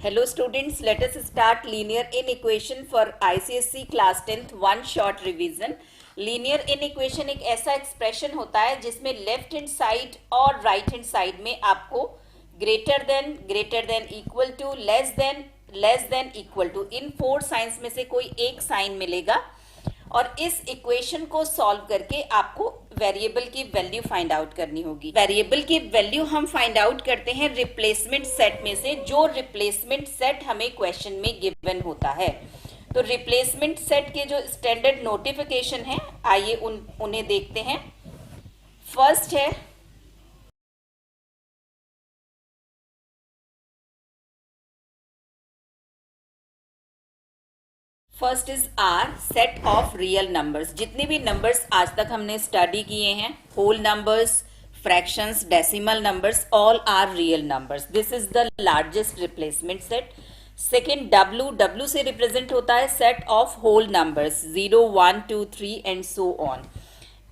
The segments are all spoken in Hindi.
Hello students, let us start linear inequation for ICSE class 10th one short revision. Linear inequation एक ऐसा एक्सप्रेशन होता है जिसमें लेफ्ट हैंड साइड और राइट हैंड साइड में आपको greater than equal to less than equal to इन फोर साइंस में से कोई एक साइन मिलेगा और इस इक्वेशन को सॉल्व करके आपको वेरिएबल की वैल्यू फाइंड आउट करनी होगी। वेरिएबल की वैल्यू हम फाइंड आउट करते हैं रिप्लेसमेंट सेट में से, जो रिप्लेसमेंट सेट हमें क्वेश्चन में गिवन होता है। तो रिप्लेसमेंट सेट के जो स्टैंडर्ड नोटिफिकेशन है, आइए उन्हें देखते हैं। फर्स्ट है first is R set of real numbers. जितने भी नंबर्स आज तक हमने स्टडी किए हैं, whole numbers, fractions, decimal numbers, all are real numbers. This is the largest replacement set. Second W से रिप्रेजेंट होता है set of whole numbers 0 1 2 3 and so on.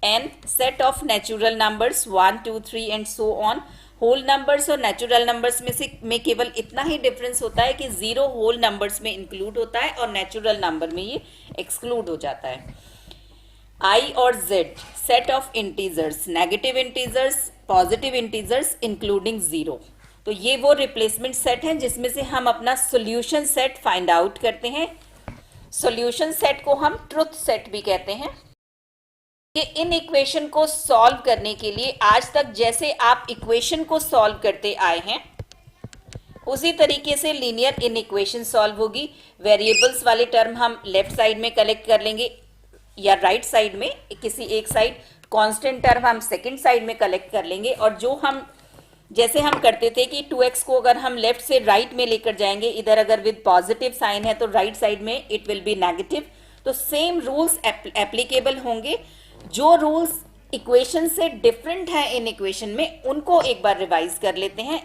N set of natural numbers 1 2 3 and so on. Whole numbers और नेचुरल नंबर्स में केवल इतना ही डिफरेंस होता है कि 0 होल नंबर्स में इंक्लूड होता है और नेचुरल नंबर में ये एक्सक्लूड हो जाता है। आई और Z set of integers, negative integers, positive integers including 0। तो ये वो रिप्लेसमेंट सेट हैं जिसमें से हम अपना सॉल्यूशन सेट फाइंड आउट करते हैं। सॉल्यूशन सेट को हम ट्रुथ सेट भी कहते हैं। कि इन इक्वेशन को सॉल्व करने के लिए आज तक जैसे आप इक्वेशन को सॉल्व करते आए हैं उसी तरीके से लीनियर इन इक्वेशन सॉल्व होगी। वेरिएबल्स वाले टर्म हम लेफ्ट साइड में कलेक्ट कर लेंगे या राइट साइड में, किसी एक साइड। कांस्टेंट टर्म हम सेकंड साइड में कलेक्ट कर लेंगे और जो हम जैसे हम करते थे कि 2x को अगर हम लेफ्ट से राइट में लेकर जाएंगे, इधर अगर विद पॉजिटिव साइन है तो राइट साइड में इट विल बी नेगेटिव। तो सेम रूल्स एप्लीकेबल होंगे। जो रूल्स इक्वेशन से डिफरेंट है इन इक्वेशन में, उनको एक बार रिवाइज कर लेते हैं।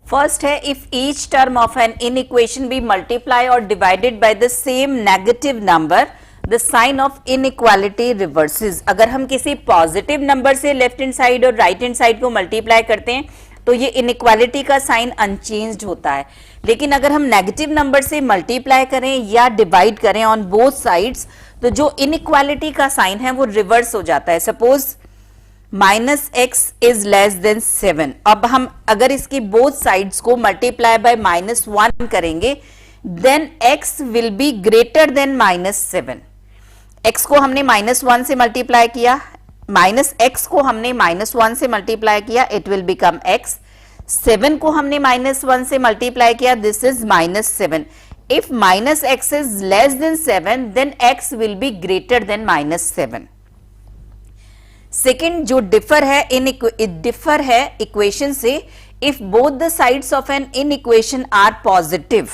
फर्स्ट है if each term of an inequation be multiply और divided by the same negative number, the sign of inequality reverses. अगर हम किसी पॉजिटिव नंबर से लेफ्ट हैंड साइड और राइट हैंड साइड को मल्टीप्लाई करते हैं तो ये इनइक्वालिटी का साइन अनचेंज्ड होता है। लेकिन अगर हम नेगेटिव नंबर से मल्टीप्लाई करें या डिवाइड करें ऑन बोथ साइड्स तो जो इनइक्वालिटी का साइन है वो रिवर्स हो जाता है। Suppose -x is less than 7। अब हम अगर इसकी बोथ साइड्स को मल्टीप्लाई बाय -1 करेंगे then x will be greater than -7। x को हमने -1 से मल्टीप्लाई किया, -x को हमने -1 से मल्टीप्लाई किया, इट विल बिकम x। 7 को हमने -1 से मल्टीप्लाई किया, this is -7। If -x is less than 7 then x will be greater than -7। Second जो डिफर है इक्वेशन से, if both the sides of an inequation are positive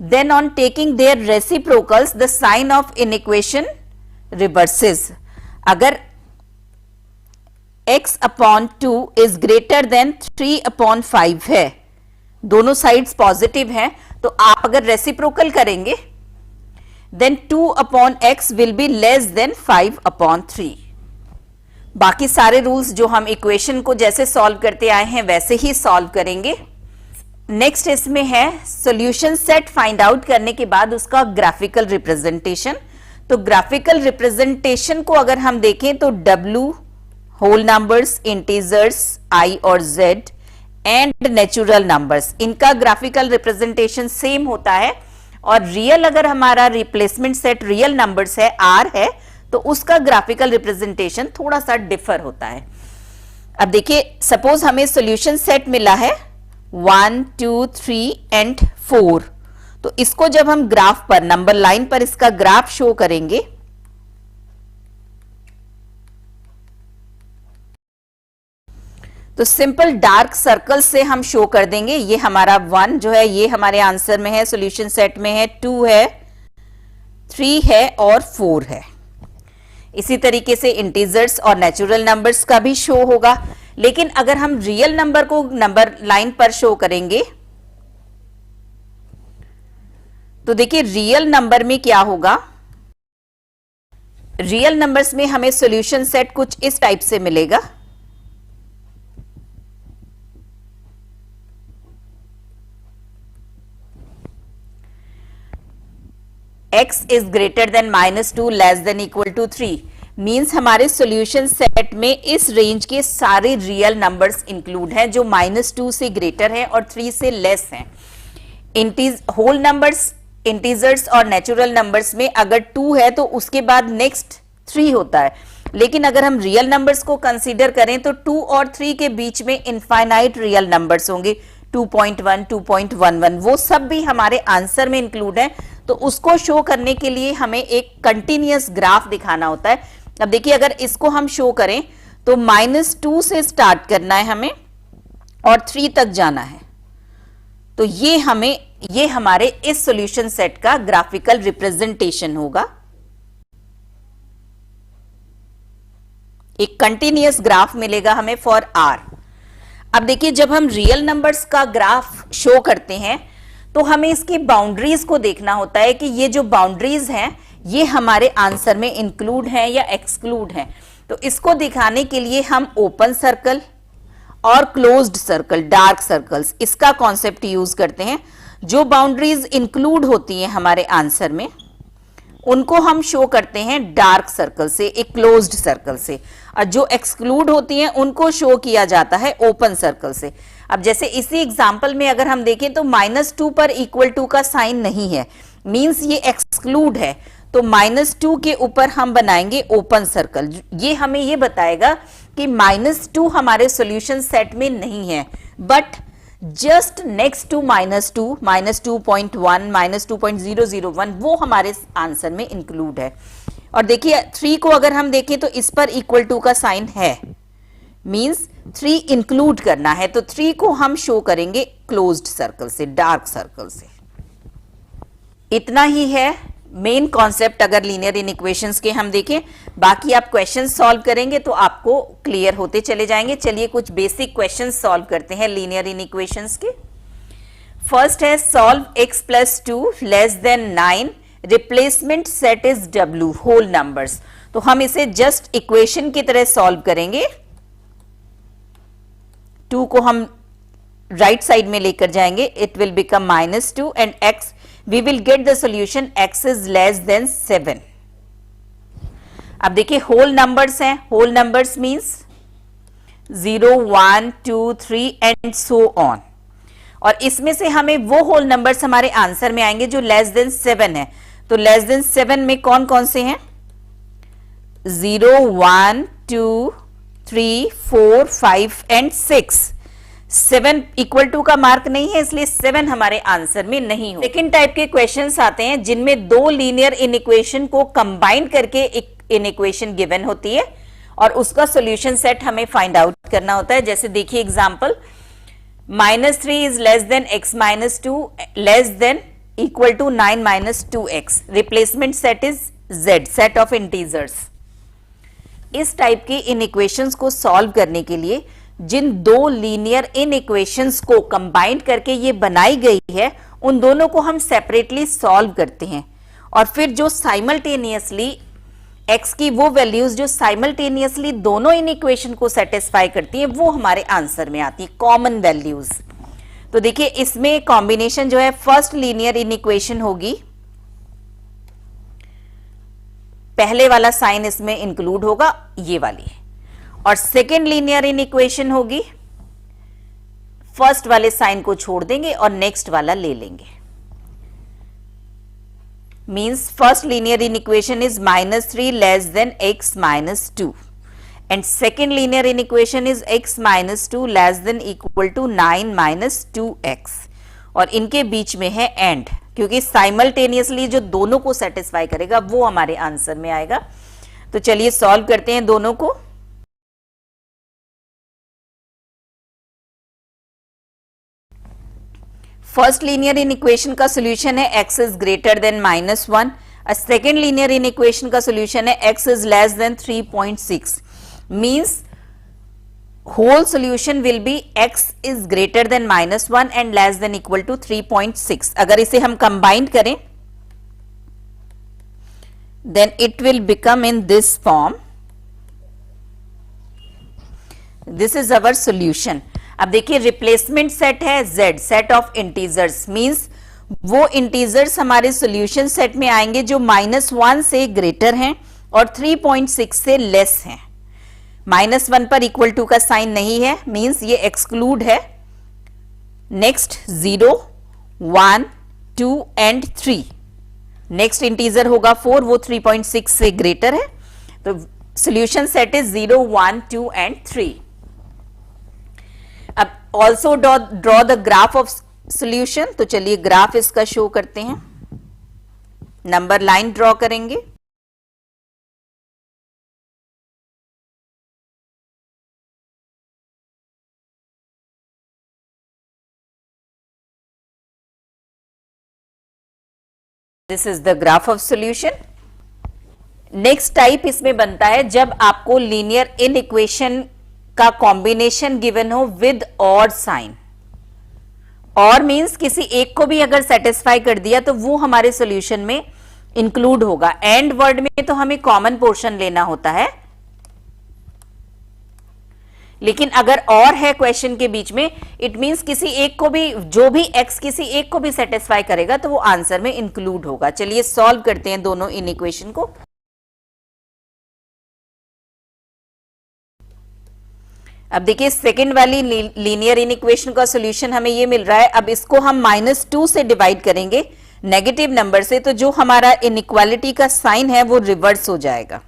then on taking their reciprocals the sign of inequation reverses. अगर x upon 2 is greater than 3/5 है, दोनों साइड्स पॉजिटिव हैं, तो आप अगर रेसिप्रोकल करेंगे then 2/x will be less than 5/3। बाकी सारे रूल्स जो हम इक्वेशन को जैसे सॉल्व करते आए हैं वैसे ही सॉल्व करेंगे। नेक्स्ट इसमें है सॉल्यूशन सेट फाइंड आउट करने के बाद उसका ग्राफिकल रिप्रेजेंटेशन। तो ग्राफिकल रिप्रेजेंटेशन को अगर हम देखें तो W whole numbers, integers I और Z एंड नेचुरल नंबर्स, इनका ग्राफिकल रिप्रेजेंटेशन सेम होता है। और रियल अगर हमारा रिप्लेसमेंट सेट रियल नंबर्स है, R है, तो उसका ग्राफिकल रिप्रेजेंटेशन थोड़ा सा डिफर होता है। अब देखिए, सपोज हमें सॉल्यूशन सेट मिला है 1 2 3 एंड 4। तो इसको जब हम ग्राफ पर, नंबर लाइन पर इसका ग्राफ शो करेंगे तो सिंपल डार्क सर्कल से हम शो कर देंगे। ये हमारा 1 जो है ये हमारे आंसर में है, सॉल्यूशन सेट में है, 2 है, 3 है और 4 है। इसी तरीके से इंटीजर्स और नेचुरल नंबर्स का भी शो होगा। लेकिन अगर हम रियल नंबर को नंबर लाइन पर शो करेंगे तो देखिए रियल नंबर में क्या होगा, रियल नंबर्स में हमें सॉल्यूशन सेट कुछ इस टाइप से मिलेगा। x is greater than -2 less than equal to 3 means हमारे सॉल्यूशन सेट में इस रेंज के सारे रियल नंबर्स इंक्लूड हैं जो -2 से ग्रेटर है और 3 से लेस हैं। होल नंबर्स, इंटीजर्स और नेचुरल नंबर्स में अगर 2 है तो उसके बाद नेक्स्ट 3 होता है, लेकिन अगर हम रियल नंबर्स को कंसीडर करें तो 2 और 3 के बीच में इनफाइनाइट रियल नंबर्स होंगे, 2.1, 2.11, वो सब भी हमारे आंसर में इंक्लूड है। तो उसको शो करने के लिए हमें एक कंटिन्यूअस ग्राफ दिखाना होता है। अब देखिए अगर इसको हम शो करें तो -2 से स्टार्ट करना है हमें और 3 तक जाना है। तो ये हमारे इस सॉल्यूशन सेट का ग्राफिकल रिप्रेजेंटेशन होगा। एक कंटिन्यूअस ग्राफ मिलेगा हमें फॉर आर। अब देखिए जब हम रियल नंबर्स का ग्राफ शो करते हैं तो हमें इसकी बाउंड्रीज को देखना होता है कि ये जो बाउंड्रीज हैं ये हमारे आंसर में इंक्लूड हैं या एक्सक्लूड हैं। तो इसको दिखाने के लिए हम ओपन सर्कल और क्लोज्ड सर्कल, डार्क सर्कल्स, इसका कॉन्सेप्ट यूज करते हैं। जो बाउंड्रीज इंक्लूड होती हैं हमारे आंसर में उनको हम शो करते हैं डार्क सर्कल से, एक क्लोज्ड सर्कल से, और जो एक्सक्लूड होती हैं उनको शो किया जाता है ओपन सर्कल से। अब जैसे इसी एग्जांपल में अगर हम देखें तो -2 पर इक्वल टू का साइन नहीं है, मींस ये एक्सक्लूड है। तो -2 के ऊपर हम बनाएंगे ओपन सर्कल। ये हमें ये बताएगा कि -2 हमारे सॉल्यूशन सेट में नहीं है, बट जस्ट नेक्स्ट टू -2, -2.1, -2.001 वो हमारे आंसर में इंक्लूड है। और देखिए 3 को अगर हम देखें तो इस पर इक्वल टू का साइन है, मींस 3 इंक्लूड करना है। तो 3 को हम शो करेंगे क्लोज्ड सर्कल से, डार्क सर्कल से। इतना ही है मेन कॉन्सेप्ट अगर लीनियर इनइक्वेशंस के हम देखें। बाकी आप क्वेश्चन सॉल्व करेंगे तो आपको क्लियर होते चले जाएंगे। चलिए कुछ बेसिक क्वेश्चन सॉल्व करते हैं लीनियर इनइक्वेशंस के। फर्स्ट है solve x + 2 < 9, replacement set is W, whole numbers. तो हम इसे जस्ट इक्वेशन की तरह सॉल्व करेंगे। 2 को हम राइट साइड में लेकर जाएंगे, it will become -2 and x we will get the solution x is less than 7। अब देखिए होल नंबर्स हैं, whole numbers means 0, 1, 2, 3 and so on. और इसमें से हमें वो होल नंबर्स हमारे आंसर में आएंगे जो लेस देन 7 है। तो लेस देन 7 में कौन कौन से हैं? 0, 1, 2, 3, 4, 5 एंड 6। 7 इक्वल टू का मार्क नहीं है, इसलिए 7 हमारे आंसर में नहीं हो। सेकेंड टाइप के क्वेश्चंस आते हैं जिनमें दो लीनियर इनइक्वेशन को कंबाइन करके एक इनइक्वेशन गिवन होती है और उसका सॉल्यूशन सेट हमें फाइंड आउट करना होता है। जैसे देखिए example, -3 is less than x -2 less than equal to 9 - 2x। Replacement set is z, set of integers. इस टाइप के इनइक्वेशंस को सॉल्व करने के लिए जिन दो लीनियर इनइक्वेशंस को कंबाइन करके ये बनाई गई है उन दोनों को हम सेपरेटली सॉल्व करते हैं और फिर जो साइमल्टेनियसली x की वो वैल्यूज जो साइमल्टेनियसली दोनों इनइक्वेशन को सेटिस्फाई करती हैं वो हमारे आंसर में आती है, कॉमन वैल्यूज। तो देखिए इसमें कॉम्बिनेशन जो है, फर्स्ट लीनियर इनइक्वेशन होगी, पहले वाला साइन इसमें इंक्लूड होगा, ये वाली, और सेकेंड लीनियर इनइक्वेशन होगी, फर्स्ट वाले साइन को छोड़ देंगे और नेक्स्ट वाला ले लेंगे। Means first linear inequation is -3 less than x -2 and second linear inequation is x -2 less than equal to 9 - 2x, और इनके बीच में है एंड, क्योंकि साइमल्टेनियसली जो दोनों को सेटिस्फाई करेगा वो हमारे आंसर में आएगा। तो चलिए सॉल्व करते हैं दोनों को। फर्स्ट लीनियर इनइक्वेशन का सॉल्यूशन है x is greater then -1, a second linear inequation का सोल्यूशन है x is less then 3.6, means whole solution will be x is greater than -1 and less than equal to 3.6. अगर इसे हम कंबाइन करें then it will become in this form. This is our solution. अब देखिए रिप्लेसमेंट सेट है z, set of integers, means वो इंटीजर्स हमारे सोल्यूशन सेट में आएंगे जो -1 से ग्रेटर हैं और 3.6 से लेस हैं। -1 पर इक्वल टू का साइन नहीं है, मीन्स ये एक्सक्लूड है। नेक्स्ट 0, 1, 2 एंड 3, नेक्स्ट इंटीजर होगा 4, वो 3.6 से ग्रेटर है, तो सोल्यूशन सेट इज 0, 1, 2 एंड 3। अब also draw the graph of solution, तो चलिए ग्राफ इसका शो करते हैं। नंबर लाइन ड्रॉ करेंगे। This is the graph of solution. Next type इसमें बनता है जब आपको लीनियर इनइक्वेशन का कॉम्बिनेशन गिवन हो विद ऑड साइन। और मींस किसी एक को भी अगर सेटिस्फाई कर दिया तो वो हमारे सॉल्यूशन में इंक्लूड होगा। एंड वर्ड में तो हमें कॉमन पोर्शन लेना होता है, लेकिन अगर और है क्वेश्चन के बीच में, इट मींस किसी एक को भी, जो भी x किसी एक को भी सेटिस्फाई करेगा तो वो आंसर में इंक्लूड होगा। चलिए सॉल्व करते हैं दोनों इन इक्वेशन को। अब देखिए सेकंड वाली लीनियर इनइक्वेशन का सॉल्यूशन हमें ये मिल रहा है। अब इसको हम -2 से डिवाइड करेंगे नेगेटिव नंबर से, तो जो हमारा इनइक्वालिटी का साइन है वो रिवर्स हो जाएगा।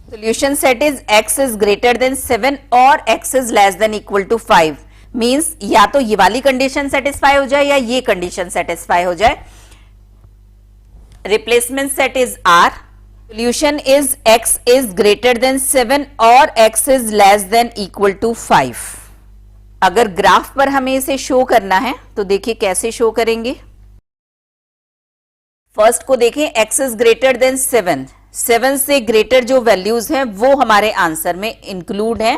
Solution set is x is greater than 7 और x is less than equal to 5, means या तो ये वाली कंडीशन सेटिस्फाई हो जाए या ये कंडीशन सेटिस्फाई हो जाए। Replacement set is R, solution is x is greater than 7 और x is less than equal to 5। अगर ग्राफ पर हमें इसे शो करना है तो देखिए कैसे शो करेंगे। फर्स्ट को देखें, x इज ग्रेटर देन 7 से ग्रेटर जो वैल्यूज हैं वो हमारे आंसर में इंक्लूड हैं,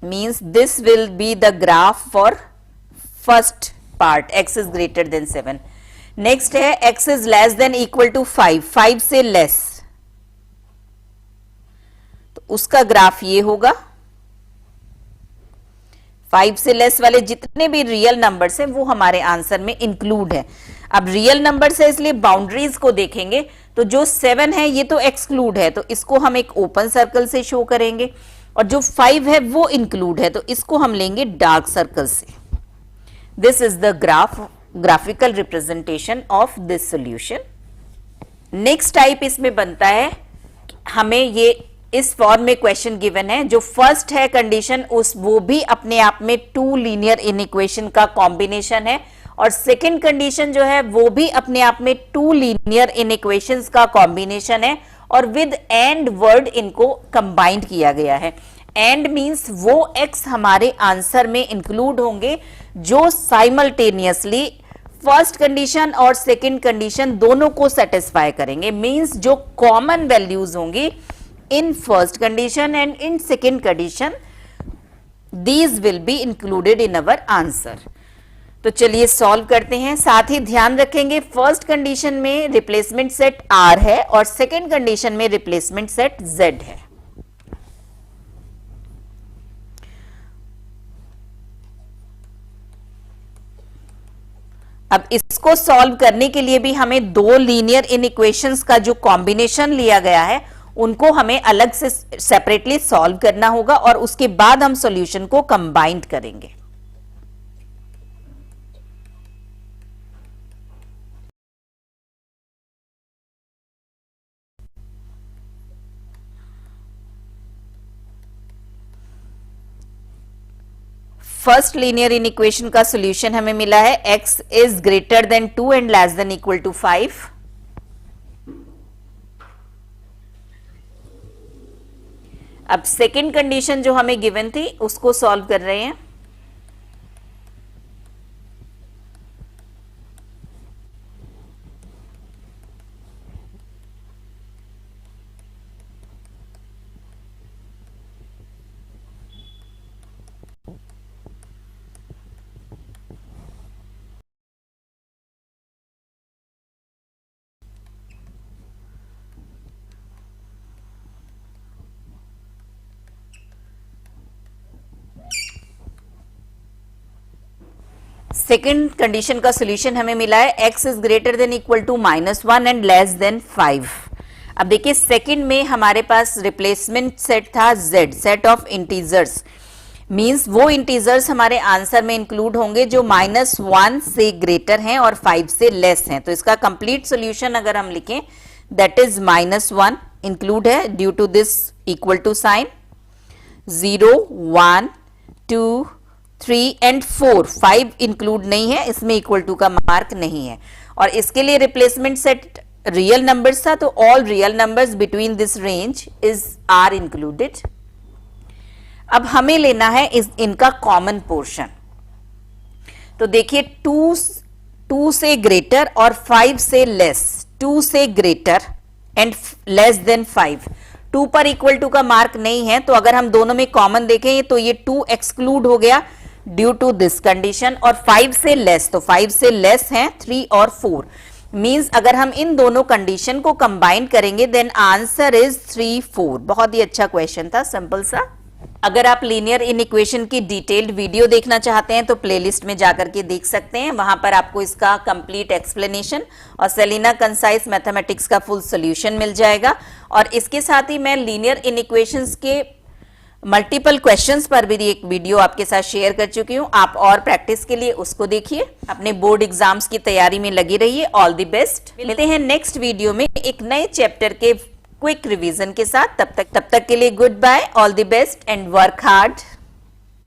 means this will be the graph for first part, x is greater than 7। Next है x is less than equal to 5 से लेस, तो उसका ग्राफ ये होगा। 5 से लेस वाले जितने भी रियल नंबर्स हैं वो हमारे आंसर में इंक्लूड है। अब रियल नंबर्स है इसलिए बाउंड्रीज को देखेंगे तो जो 7 है ये तो एक्सक्लूड है, तो इसको हम एक ओपन सर्कल से शो करेंगे, और जो 5 है वो इंक्लूड है तो इसको हम लेंगे डार्क सर्कल से। This is the graphical representation of this solution. Next type इसमें बनता है, हमें ये इस फॉर्म में क्वेश्चन गिवन है, जो फर्स्ट है कंडीशन उस वो भी अपने आप में 2 लीनियर इनइक्वेशन का कॉम्बिनेशन है, और सेकंड कंडीशन जो है वो भी अपने आप में 2 लीनियर इनइक्वेशंस का कॉम्बिनेशन है, और विद एंड वर्ड इनको कंबाइंड किया गया है। एंड मींस वो x हमारे आंसर में इंक्लूड होंगे जो साइमल्टेनियसली फर्स्ट कंडीशन और सेकंड कंडीशन दोनों को सेटिस्फाई करेंगे, मींस जो कॉमन वैल्यूज होंगी in first condition and in second condition, these will be included in our answer। तो चलिए सॉल्व करते हैं। साथ ही ध्यान रखेंगे फर्स्ट कंडीशन में रिप्लेसमेंट सेट R है और सेकंड कंडीशन में रिप्लेसमेंट सेट Z है। अब इसको सॉल्व करने के लिए भी हमें 2 लीनियर इनइक्वेशंस का जो कॉम्बिनेशन लिया गया है उनको हमें अलग से सेपरेटली सॉल्व करना होगा, और उसके बाद हम सॉल्यूशन को कंबाइंड करेंगे। फर्स्ट लीनियर इनइक्वेशन का सॉल्यूशन हमें मिला है x is greater than 2 and less than equal to 5। अब सेकंड कंडीशन जो हमें गिवन थी उसको सॉल्व कर रहे हैं। सेकेंड कंडीशन का सोल्यूशन हमें मिला है x is greater than equal to -1 and less than 5। अब देखिए सेकेंड में हमारे पास रिप्लेसमेंट सेट था z, set of integers, means वो इंटीजर्स हमारे आंसर में इंक्लूड होंगे जो -1 से ग्रेटर हैं और 5 से लेस हैं। तो इसका कंप्लीट सोल्यूशन अगर हम लिखें दैट इज -1 इंक्लूड है due to this equal to sign, 0 1 2 3 and 4, 5 include नहीं है, इसमें इक्वल टू का मार्क नहीं है। और इसके लिए रिप्लेसमेंट सेट रियल नंबर्स था, तो all real numbers between this range is are included. अब हमें लेना है इनका कॉमन पोर्शन। तो देखिए 2 से ग्रेटर और 5 से लेस, 2 से ग्रेटर एंड लेस देन 5, 2 पर इक्वल टू का मार्क नहीं है, तो अगर हम दोनों में कॉमन देखें तो ये 2 एक्सक्लूड हो गया ड्यू टू दिस कंडीशन। और 5 से लेस, तो 5 से लेस हैं 3 और 4, मींस अगर हम इन दोनों कंडीशन को कंबाइन करेंगे देन आंसर इज 3 4। बहुत ही अच्छा क्वेश्चन था, सिंपल सा। अगर आप लीनियर इनइक्वेशन की डिटेल्ड वीडियो देखना चाहते हैं तो प्लेलिस्ट में जाकर के देख सकते हैं, वहां पर आपको इसका कंप्लीट एक्सप्लेनेशन और सेलिना कंसाइज मैथमेटिक्स का फुल सॉल्यूशन मिल जाएगा। और इसके साथ ही मैं लीनियर इनइक्वेशंस के मल्टीपल क्वेश्चंस पर भी एक वीडियो आपके साथ शेयर कर चुकी हूं, आप और प्रैक्टिस के लिए उसको देखिए। अपने बोर्ड एग्जाम्स की तैयारी में लगी रहिए। All the best. मिलते हैं नेक्स्ट वीडियो में एक नए चैप्टर के क्विक रिवीजन के साथ। तब तक के लिए goodbye, all the best and work hard.